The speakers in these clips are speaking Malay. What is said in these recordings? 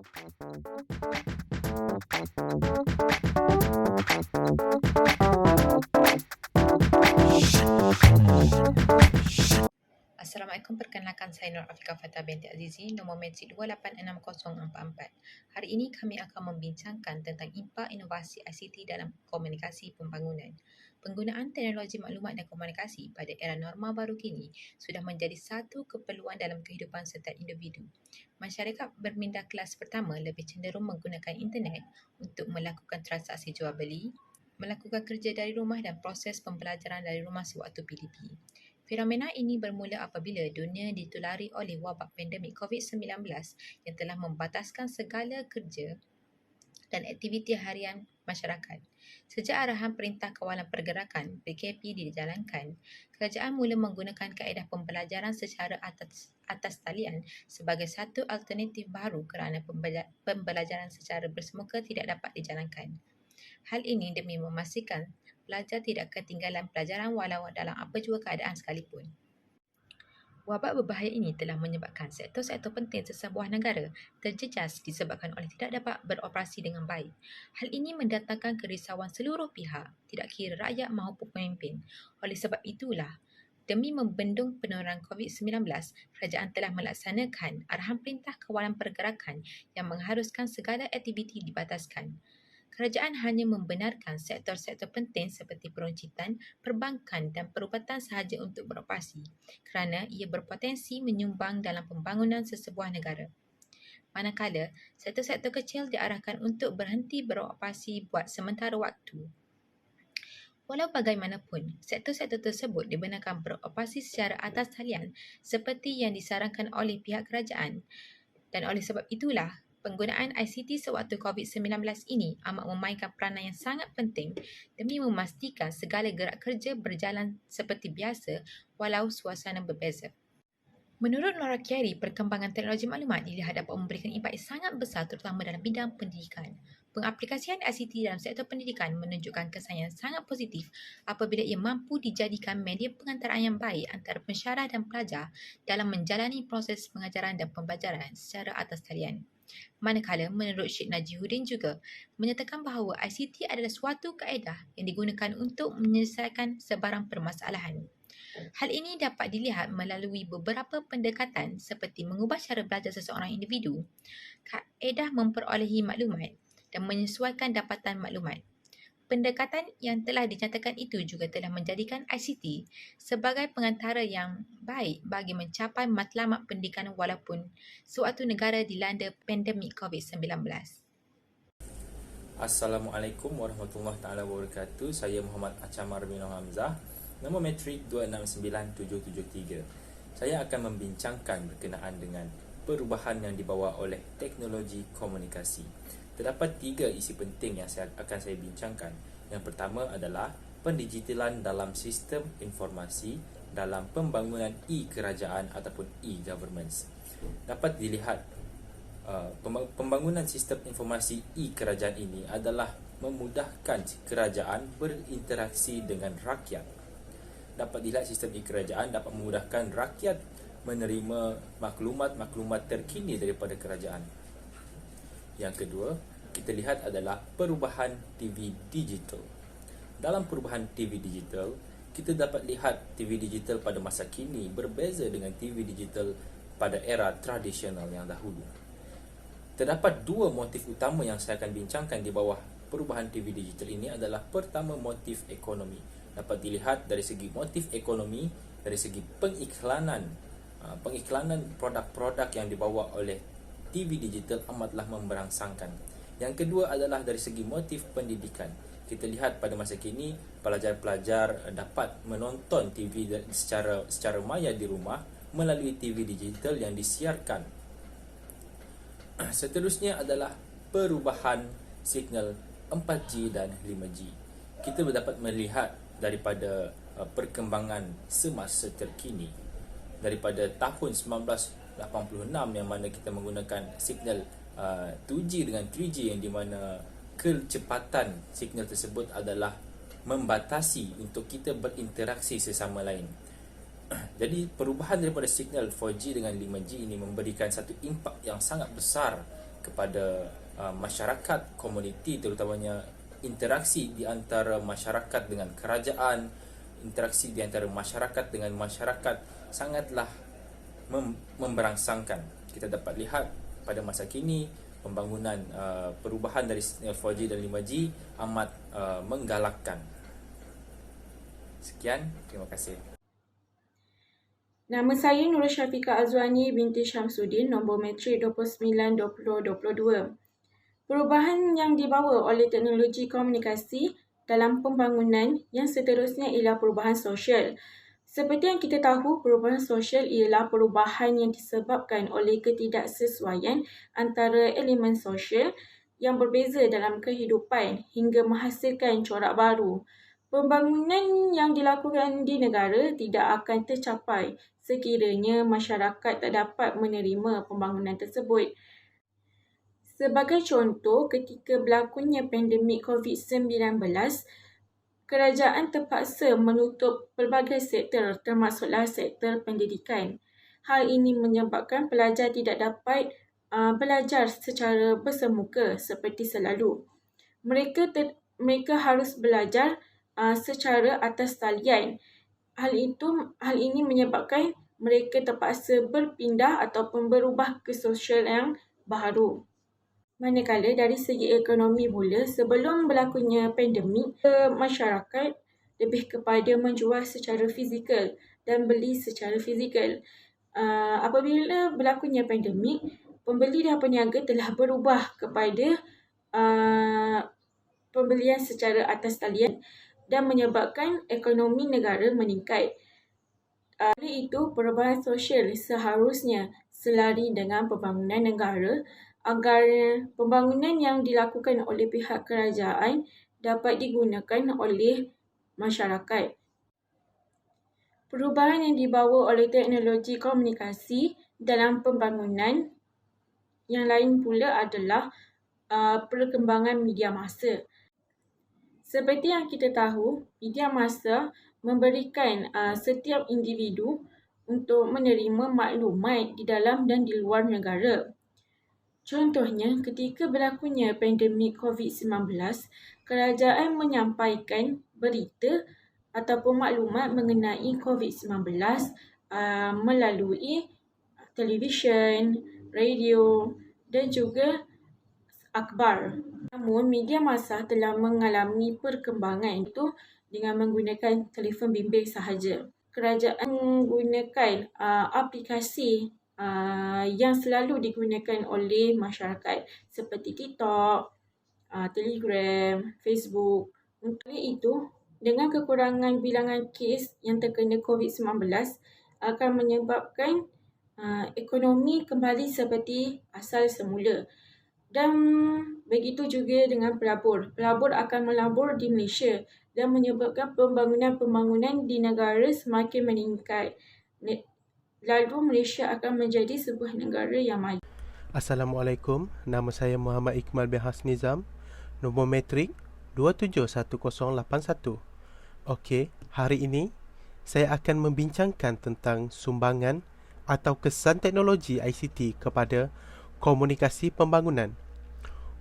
Assalamualaikum, perkenalkan saya Nur Afiqah Fatah binti Azizi, nombor matrik 286044. Hari ini kami akan membincangkan tentang impak inovasi ICT dalam komunikasi pembangunan. Penggunaan teknologi maklumat dan komunikasi pada era norma baru kini sudah menjadi satu keperluan dalam kehidupan setiap individu. Masyarakat berminda kelas pertama lebih cenderung menggunakan internet untuk melakukan transaksi jual beli, melakukan kerja dari rumah dan proses pembelajaran dari rumah sewaktu PDP. Fenomena ini bermula apabila dunia ditulari oleh wabak pandemik COVID-19 yang telah membataskan segala kerja dan aktiviti harian masyarakat. Sejak arahan Perintah Kawalan Pergerakan (PKP) dijalankan, kerajaan mula menggunakan kaedah pembelajaran secara atas talian sebagai satu alternatif baru kerana pembelajaran secara bersemuka tidak dapat dijalankan. Hal ini demi memastikan pelajar tidak ketinggalan pelajaran walau dalam apa jua keadaan sekalipun. Wabak berbahaya ini telah menyebabkan sektor-sektor penting sesebuah negara terjejas disebabkan oleh tidak dapat beroperasi dengan baik. Hal ini mendatangkan kerisauan seluruh pihak, tidak kira rakyat maupun pemimpin. Oleh sebab itulah, demi membendung penularan COVID-19, kerajaan telah melaksanakan arahan Perintah Kawalan Pergerakan yang mengharuskan segala aktiviti dibataskan. Kerajaan hanya membenarkan sektor-sektor penting seperti peruncitan, perbankan dan perubatan sahaja untuk beroperasi kerana ia berpotensi menyumbang dalam pembangunan sesebuah negara. Manakala, sektor-sektor kecil diarahkan untuk berhenti beroperasi buat sementara waktu. Walau bagaimanapun, sektor-sektor tersebut dibenarkan beroperasi secara atas talian seperti yang disarankan oleh pihak kerajaan, dan oleh sebab itulah penggunaan ICT sewaktu COVID-19 ini amat memainkan peranan yang sangat penting demi memastikan segala gerak kerja berjalan seperti biasa walau suasana berbeza. Menurut Laura Carey, perkembangan teknologi maklumat dilihat dapat memberikan impak yang sangat besar terutama dalam bidang pendidikan. Pengaplikasian ICT dalam sektor pendidikan menunjukkan kesan yang sangat positif apabila ia mampu dijadikan media pengantaraan yang baik antara pensyarah dan pelajar dalam menjalani proses pengajaran dan pembelajaran secara atas talian. Manakala menurut Syed Najihuddin juga menyatakan bahawa ICT adalah suatu kaedah yang digunakan untuk menyelesaikan sebarang permasalahan. Hal ini dapat dilihat melalui beberapa pendekatan seperti mengubah cara belajar seseorang individu, kaedah memperolehi maklumat dan menyesuaikan dapatan maklumat. Pendekatan yang telah dinyatakan itu juga telah menjadikan ICT sebagai pengantara yang baik bagi mencapai matlamat pendidikan walaupun suatu negara dilanda pandemik COVID-19. Assalamualaikum warahmatullahi taala wabarakatuh. Saya Muhammad Acamar bin Hamzah, nombor matrik 269773. Saya akan membincangkan berkenaan dengan perubahan yang dibawa oleh teknologi komunikasi. Terdapat 3 isi penting yang akan saya bincangkan. Yang pertama adalah pendigitalan dalam sistem informasi dalam pembangunan e-kerajaan ataupun e-governments. Dapat dilihat pembangunan sistem informasi e-kerajaan ini adalah memudahkan kerajaan berinteraksi dengan rakyat. Dapat dilihat sistem e-kerajaan dapat memudahkan rakyat menerima maklumat-maklumat terkini daripada kerajaan. Yang kedua, kita lihat adalah perubahan TV digital. Dalam perubahan TV digital, kita dapat lihat TV digital pada masa kini berbeza dengan TV digital pada era tradisional yang dahulu. Terdapat 2 motif utama yang saya akan bincangkan di bawah perubahan TV digital ini adalah pertama, motif ekonomi. Dapat dilihat dari segi motif ekonomi, dari segi pengiklanan produk-produk yang dibawa oleh TV digital amatlah memberangsangkan. Yang kedua adalah dari segi motif pendidikan. Kita lihat pada masa kini pelajar-pelajar dapat menonton TV secara maya di rumah melalui TV digital yang disiarkan. Seterusnya adalah perubahan signal 4G dan 5G. Kita dapat melihat daripada perkembangan semasa terkini daripada tahun 1986 yang mana kita menggunakan signal 2G dengan 3G yang di mana kecepatan signal tersebut adalah membatasi untuk kita berinteraksi sesama lain. Jadi perubahan daripada signal 4G dengan 5G ini memberikan satu impak yang sangat besar kepada masyarakat, komuniti, terutamanya interaksi di antara masyarakat dengan kerajaan, interaksi di antara masyarakat dengan masyarakat sangatlah memberangsangkan. Kita dapat lihat pada masa kini pembangunan perubahan dari 4G dan 5G amat menggalakkan. Sekian, terima kasih. Nama saya Nurul Syafiqah Azwani binti Syamsuddin, nombor metrik 292022. Perubahan yang dibawa oleh teknologi komunikasi dalam pembangunan yang seterusnya ialah perubahan sosial. Seperti yang kita tahu, perubahan sosial ialah perubahan yang disebabkan oleh ketidaksesuaian antara elemen sosial yang berbeza dalam kehidupan hingga menghasilkan corak baru. Pembangunan yang dilakukan di negara tidak akan tercapai sekiranya masyarakat tak dapat menerima pembangunan tersebut. Sebagai contoh, ketika berlakunya pandemik COVID-19, kerajaan terpaksa menutup pelbagai sektor termasuklah sektor pendidikan. Hal ini menyebabkan pelajar tidak dapat belajar secara bersemuka seperti selalu. Mereka harus belajar secara atas talian. Hal ini menyebabkan mereka terpaksa berpindah ataupun berubah ke sosial yang baru. Manakala dari segi ekonomi pula, sebelum berlakunya pandemik, masyarakat lebih kepada menjual secara fizikal dan beli secara fizikal. Apabila berlakunya pandemik, pembeli dan peniaga telah berubah kepada pembelian secara atas talian dan menyebabkan ekonomi negara meningkat. Oleh itu, perubahan sosial seharusnya selari dengan pembangunan negara agar pembangunan yang dilakukan oleh pihak kerajaan dapat digunakan oleh masyarakat. Perubahan yang dibawa oleh teknologi komunikasi dalam pembangunan yang lain pula adalah perkembangan media massa. Seperti yang kita tahu, media massa memberikan setiap individu untuk menerima maklumat di dalam dan di luar negara. Contohnya, ketika berlakunya pandemik COVID-19, kerajaan menyampaikan berita ataupun maklumat mengenai COVID-19 melalui televisyen, radio dan juga akhbar. Namun, media massa telah mengalami perkembangan itu dengan menggunakan telefon bimbit sahaja. Kerajaan menggunakan aplikasi yang selalu digunakan oleh masyarakat seperti TikTok, Telegram, Facebook. Untuk itu, dengan kekurangan bilangan kes yang terkena COVID-19 akan menyebabkan ekonomi kembali seperti asal semula. Dan begitu juga dengan pelabur. Pelabur akan melabur di Malaysia dan menyebabkan pembangunan di negara semakin meningkat. Lalu Malaysia akan menjadi sebuah negara yang maju. Assalamualaikum, nama saya Muhammad Iqmal bin Hasnizam, nombor metrik 271081. Okey, hari ini saya akan membincangkan tentang sumbangan atau kesan teknologi ICT kepada komunikasi pembangunan.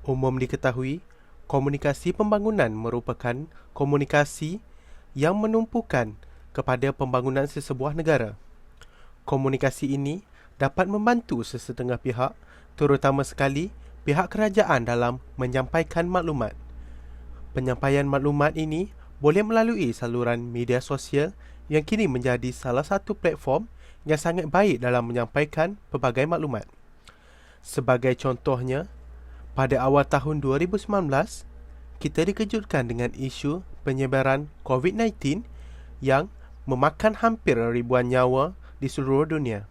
Umum diketahui, komunikasi pembangunan merupakan komunikasi yang menumpukan kepada pembangunan sesebuah negara. Komunikasi ini dapat membantu sesetengah pihak, terutama sekali pihak kerajaan dalam menyampaikan maklumat. Penyampaian maklumat ini boleh melalui saluran media sosial yang kini menjadi salah satu platform yang sangat baik dalam menyampaikan pelbagai maklumat. Sebagai contohnya, pada awal tahun 2019, kita dikejutkan dengan isu penyebaran COVID-19 yang memakan hampir ribuan nyawa di seluruh dunia.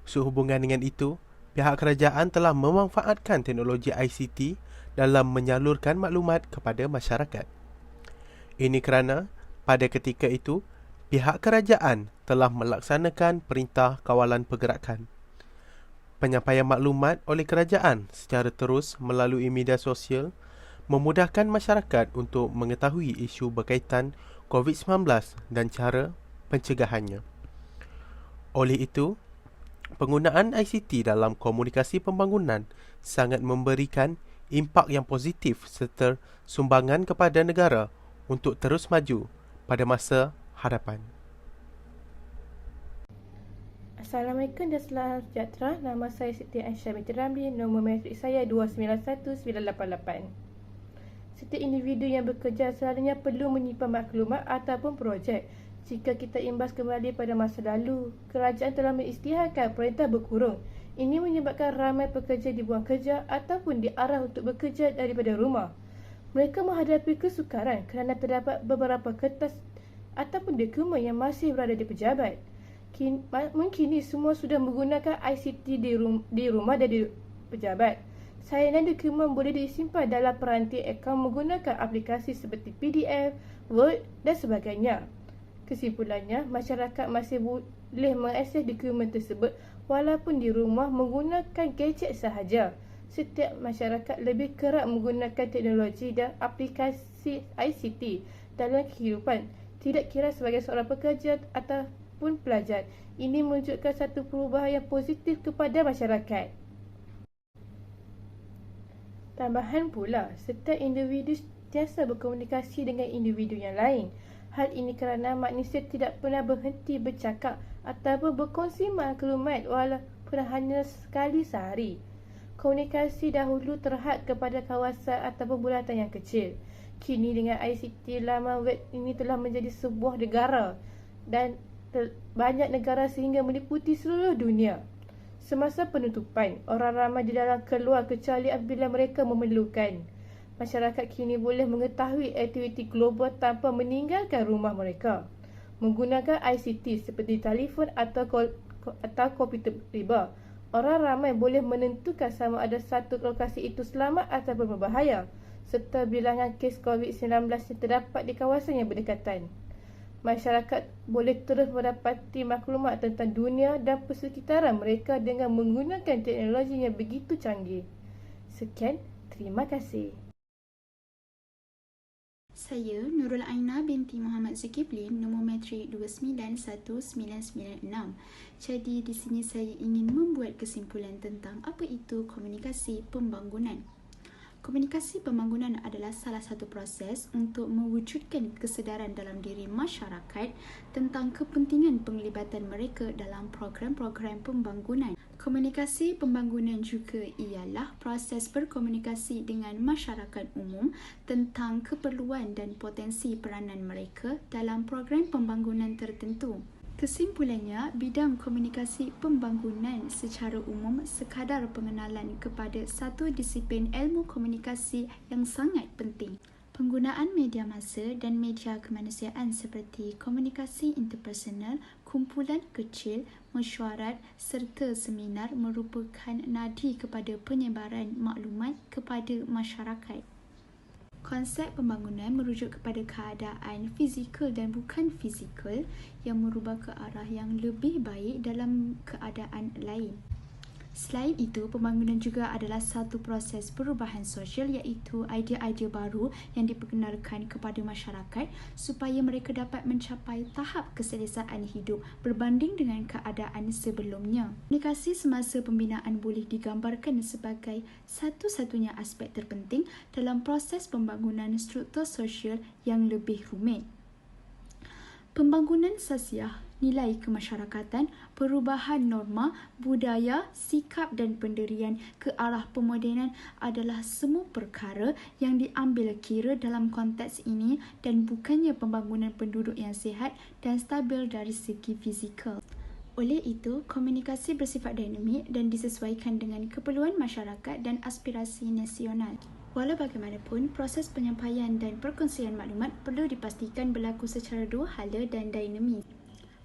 Sehubungan dengan itu, pihak kerajaan telah memanfaatkan teknologi ICT dalam menyalurkan maklumat kepada masyarakat. Ini kerana pada ketika itu, pihak kerajaan telah melaksanakan perintah kawalan pergerakan. Penyampaian maklumat oleh kerajaan secara terus melalui media sosial memudahkan masyarakat untuk mengetahui isu berkaitan COVID-19 dan cara pencegahannya. Oleh itu, Penggunaan ICT dalam komunikasi pembangunan sangat memberikan impak yang positif serta sumbangan kepada negara untuk terus maju pada masa hadapan. Assalamualaikum dan salam sejahtera. Nama saya Siti Aisyah binti Ramli. Nombor matrik saya 291988. Setiap individu yang bekerja selalunya perlu menyimpan maklumat ataupun projek. Jika kita imbas kembali pada masa lalu, kerajaan telah mengisytiharkan perintah berkurung. Ini menyebabkan ramai pekerja dibuang kerja ataupun diarah untuk bekerja daripada rumah. Mereka menghadapi kesukaran kerana terdapat beberapa kertas ataupun dokumen yang masih berada di pejabat. Kini semua sudah menggunakan ICT di rumah dan di pejabat. Salinan dokumen boleh disimpan dalam peranti akaun menggunakan aplikasi seperti PDF, Word dan sebagainya. Kesimpulannya, masyarakat masih boleh mengakses dokumen tersebut walaupun di rumah menggunakan gadget sahaja. Setiap masyarakat lebih kerap menggunakan teknologi dan aplikasi ICT dalam kehidupan, tidak kira sebagai seorang pekerja ataupun pelajar. Ini menunjukkan satu perubahan yang positif kepada masyarakat. Tambahan pula, setiap individu sentiasa berkomunikasi dengan individu yang lain. Hal ini kerana manusia tidak pernah berhenti bercakap ataupun berkongsi maklumat walaupun hanya sekali sehari. Komunikasi dahulu terhad kepada kawasan ataupun bulatan yang kecil. Kini dengan ICT, laman web ini telah menjadi sebuah negara dan banyak negara sehingga meliputi seluruh dunia. Semasa penutupan, orang ramai di dalam keluar kecuali apabila mereka memerlukan. Masyarakat kini boleh mengetahui aktiviti global tanpa meninggalkan rumah mereka. Menggunakan ICT seperti telefon atau komputer pribadi, orang ramai boleh menentukan sama ada satu lokasi itu selamat ataupun berbahaya, serta bilangan kes COVID-19 yang terdapat di kawasan yang berdekatan. Masyarakat boleh terus mendapati maklumat tentang dunia dan persekitaran mereka dengan menggunakan teknologi yang begitu canggih. Sekian, terima kasih. Saya Nurul Aina binti Muhammad Zulkifli, nombor matrik 291996. Jadi di sini saya ingin membuat kesimpulan tentang apa itu komunikasi pembangunan. Komunikasi pembangunan adalah salah satu proses untuk mewujudkan kesedaran dalam diri masyarakat tentang kepentingan penglibatan mereka dalam program-program pembangunan. Komunikasi pembangunan juga ialah proses berkomunikasi dengan masyarakat umum tentang keperluan dan potensi peranan mereka dalam program pembangunan tertentu. Kesimpulannya, bidang komunikasi pembangunan secara umum sekadar pengenalan kepada satu disiplin ilmu komunikasi yang sangat penting. Penggunaan media massa dan media kemanusiaan seperti komunikasi interpersonal, kumpulan kecil, mesyuarat serta seminar merupakan nadi kepada penyebaran maklumat kepada masyarakat. Konsep pembangunan merujuk kepada keadaan fizikal dan bukan fizikal yang merubah ke arah yang lebih baik dalam keadaan lain. Selain itu, pembangunan juga adalah satu proses perubahan sosial iaitu idea-idea baru yang diperkenalkan kepada masyarakat supaya mereka dapat mencapai tahap keselesaan hidup berbanding dengan keadaan sebelumnya. Komunikasi semasa pembinaan boleh digambarkan sebagai satu-satunya aspek terpenting dalam proses pembangunan struktur sosial yang lebih rumit. Pembangunan sosial, nilai kemasyarakatan, perubahan norma, budaya, sikap dan pendirian ke arah pemodenan adalah semua perkara yang diambil kira dalam konteks ini dan bukannya pembangunan penduduk yang sihat dan stabil dari segi fizikal. Oleh itu, komunikasi bersifat dinamik dan disesuaikan dengan keperluan masyarakat dan aspirasi nasional. Walau bagaimanapun, proses penyampaian dan perkongsian maklumat perlu dipastikan berlaku secara dua hala dan dinamis.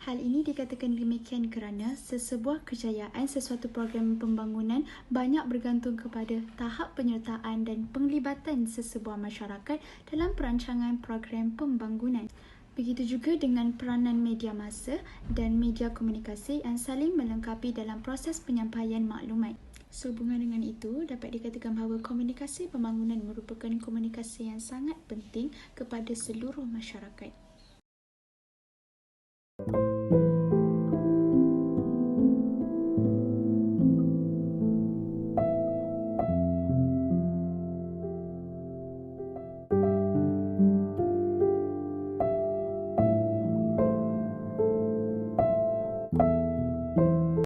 Hal ini dikatakan demikian kerana sesebuah kejayaan sesuatu program pembangunan banyak bergantung kepada tahap penyertaan dan penglibatan sesebuah masyarakat dalam perancangan program pembangunan. Begitu juga dengan peranan media massa dan media komunikasi yang saling melengkapi dalam proses penyampaian maklumat. Sehubungan dengan itu, dapat dikatakan bahawa komunikasi pembangunan merupakan komunikasi yang sangat penting kepada seluruh masyarakat.